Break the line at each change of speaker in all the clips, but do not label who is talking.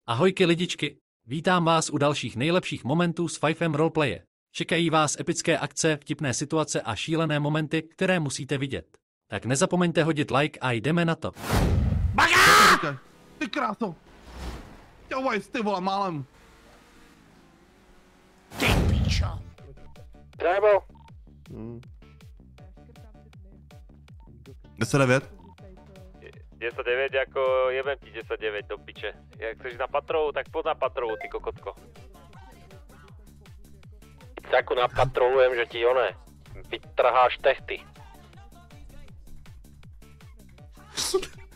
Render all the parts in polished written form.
Ahojky lidičky, vítám vás u dalších nejlepších momentů s 5M Roleplaye. Čekají vás epické akce, vtipné situace a šílené momenty, které musíte vidět. Tak nezapomeňte hodit like a jdeme na to.
Baga! Ty kráso! Ťavaj, ty vole, málem!
Ty píčo!
Nebo?
10-9?
10-9 jako jebem ti 10-9 do piče. Jak chceš na patrou, tak pod na patrou, ty kokotko. Jako napatrolujem, že ti one vytrháš tehty.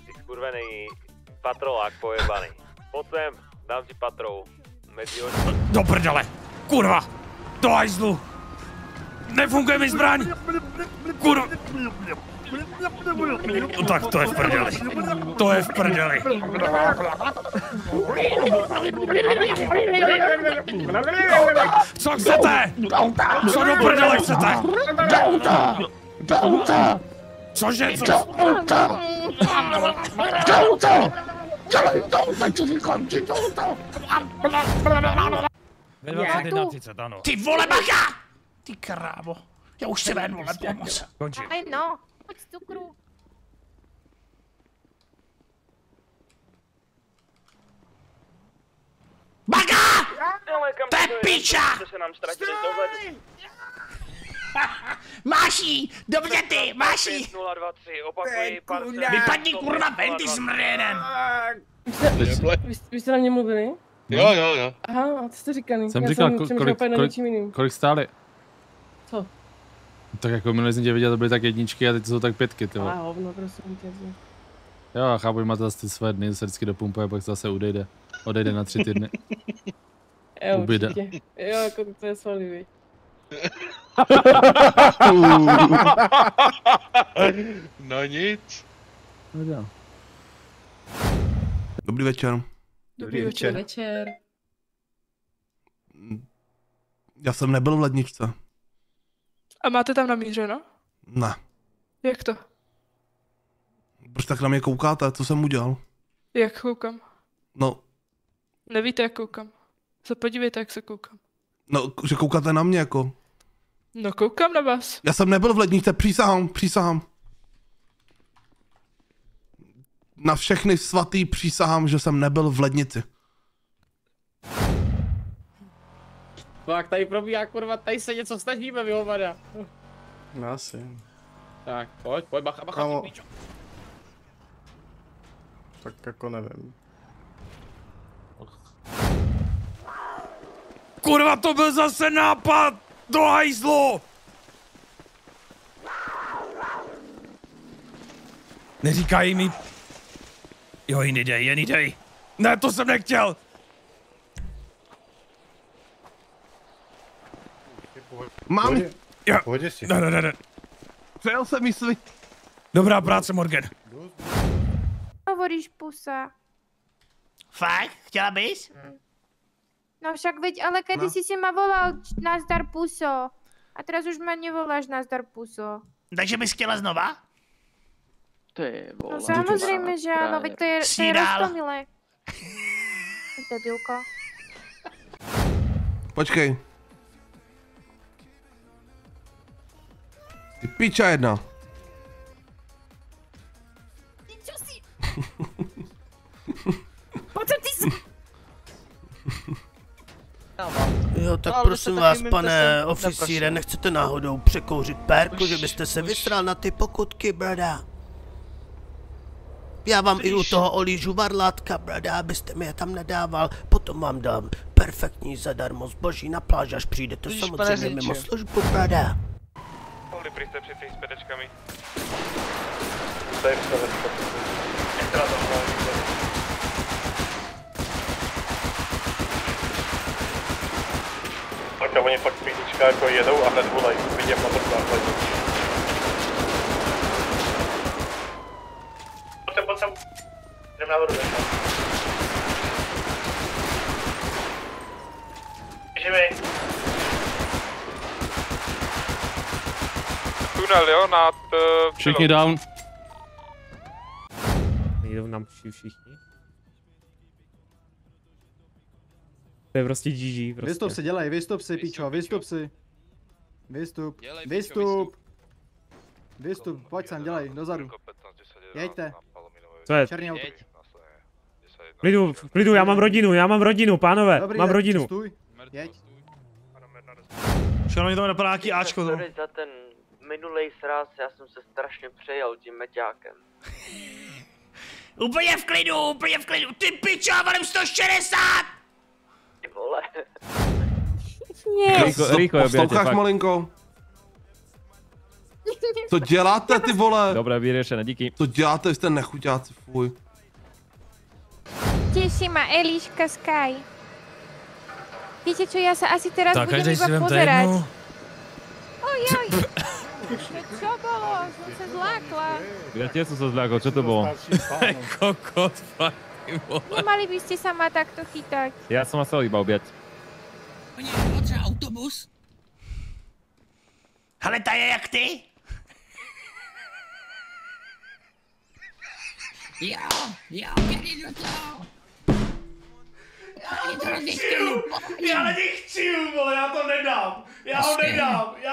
Ty skurvený patrolák pojebaný. Pojď sem, dám ti patrou. Mezi oči.
Do prdele! Kurva! Do hajzlu! Nefunguje mi zbraň! Kurva! No tak to je v prdeli. To je v prdeli. Co chcete? Co do prdele chcete? Cože? Ve 21:30, ano. Ty vole, bacha! Ty krávo. Já už si ven, vole, pomoc. Končím.
Aj no, pojď z cukru.
Baga! To je piča! Máš jí! Dobře ty, máš jí!
023, opakuji,
Vypadni kurva ven, ty smrjeden!
Vy jste na mě mluvili?
Jo.
Aha, a co jste říkali?
Jsem
Já
říkal,
jsem přemýšlel úplně nad něčím jiným.
kolik stály?
Co?
Tak jako minulý jsem tě viděl, to byly tak jedničky a teď to jsou tak pětky, ty vole.
Hovno, prosím tě.
Jo, a chápu, že máte zase ty své dny, se vždycky dopumpuje, pak se zase odejde na 3 týdny.
Jo,
Ubíde.
určitě. Jo, jako to je svalivý.
No nic. No,
Dobrý večer.
Dobrý večer.
Já jsem nebyl v ledničce.
A máte tam namířeno?
Ne.
Jak to?
Proč tak na mě koukáte? Co jsem udělal?
Jak koukám?
No,
Nevíte, jak koukám. Se podívejte, jak se koukám.
no, že koukáte na mě jako.
No koukám na vás.
Já jsem nebyl v ledničce, přísahám. Na všechny svatý přísahám, že jsem nebyl v lednici.
Tak tady probíhá kurva, tady se něco snažíme vyhovada.
No asi.
Tak, pojď, bacha,
Kamo.
ty píčo.
Tak jako nevím.
Kurva, to byl zase nápad! Do hajzlu! Neříkají mi... Jo, jiný dej. Ne, to jsem nechtěl!
Mám,
Jo,
Pohodě si.
ne.
přejel jsem jí svý.
Dobrá práce, Morgan.
Hovoríš, pusa.
Fakt? Chtěla bys?
No však veď, ale kedy si ma volal nazdar puso. A teraz už ma nevoláš nazdar puso.
Takže bys chtěla znova?
No samozřejmě, že ano, veď to je roztomilé. Debilko.
Počkej. Ty piča jedna.
Čo si? Počo ty si?
Jo, tak prosím vás, pane oficíre, nechcete náhodou překouřit pérku, že byste se vysral na ty pokutky, brada? Já vám i u toho olížu varlátka, brada, abyste mi je tam nedával. Potom vám dám perfektní zadarmo zboží na pláž, až přijdete samozřejmě mimo službu, brada.
Mohli přijste přeci s pedečkami. Tak a oni fakt pítička jako jedou a hned volají, vidím na to základní. Pojď sem. Jdem nahoru, Živej. Tunel, jo, nad...
Všichni down.
Jdou nám všichni. To je prostě GG, prostě.
Vystup si, dělej, vystup si, pičo, vystup si. Vystup, vystup, pojď sem, dělej, dozadu. Jeďte.
Co je?
Černý auto.
V klidu, já mám rodinu, pánové,
Dobrý,
mám rodinu.
Stůj, jeď.
Všechno mi to napadá nějaký Ačko, to.
Za ten minulej sraz, já jsem se strašně přejel tím meťákem.
Úplně v klidu, ty pičo, já mám 160!
Ty vole.
Rychle,
posloucháš malinko? Co děláte, ty vole?
Dobré, vyřešené, díky.
Co děláte, jste nechuťáci, fuj.
Těší ma Eliška Sky. Víte čo, já se asi teraz
Tak,
budem
každý si
iba
vemte
pozerať.
jednu.
Ojoj. No čo bolo? Som sa zlákla.
Ja tiež som sa zľakol, čo to bolo?
Kokot, fakt, ty vole.
Nemali by ste sa ma takto chytať.
Ja som vás chcel iba objať.
Potřeba autobus? Hele, ta je jak ty? Jo, běri do toho. Já na nich chci, vole, já to nedám. Já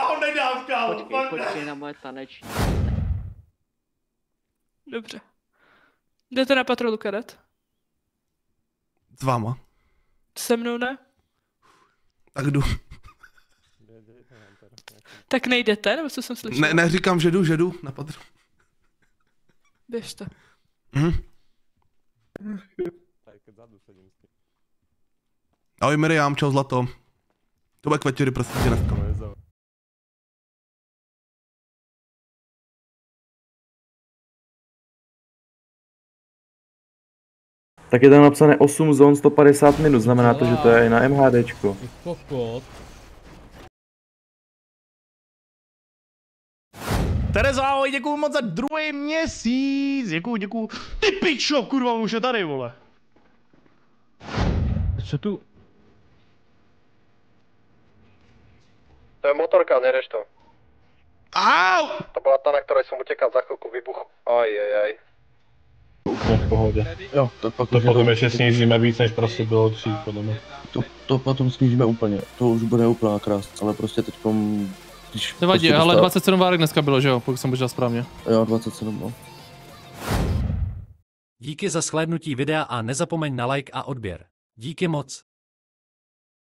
ho nedám, kámo.
Počkej na moje taneční.
Dobře. Jdete na patrolu, kadet?
S váma.
Se mnou ne?
Tak jdu.
Tak nejdete, nebo co jsem slyšel?
Neříkám, že jdu na patru.
Běžte.
Ahoj Miriam, čau zlato. To bude k večeri, prosím tě, dneska.
Tak je tam napsané 8 zón 150 minut, znamená to, že to je i na MHDčko.
Terezo, ahoj, děkuju moc za druhý měsíc, děkuju. Ty pičo, kurva, už je tady, vole. Co tu?
To je motorka, nejdeš to.
Au!
To byla ta, na které jsem utěkal za chvilku, vybuch. Ajajaj.
Úplně v pohodě. Jo, to pak
To potom ještě snížíme víc, než prostě bylo dřív, podle mě.
To potom snížíme úplně, to už bude úplná krás, ale prostě teďkom...
To vadí, ale 27 várek dneska bylo, že jo, pokud jsem počítal správně.
Jo, 27, no.
Díky za shlédnutí videa a nezapomeň na like a odběr. Díky moc.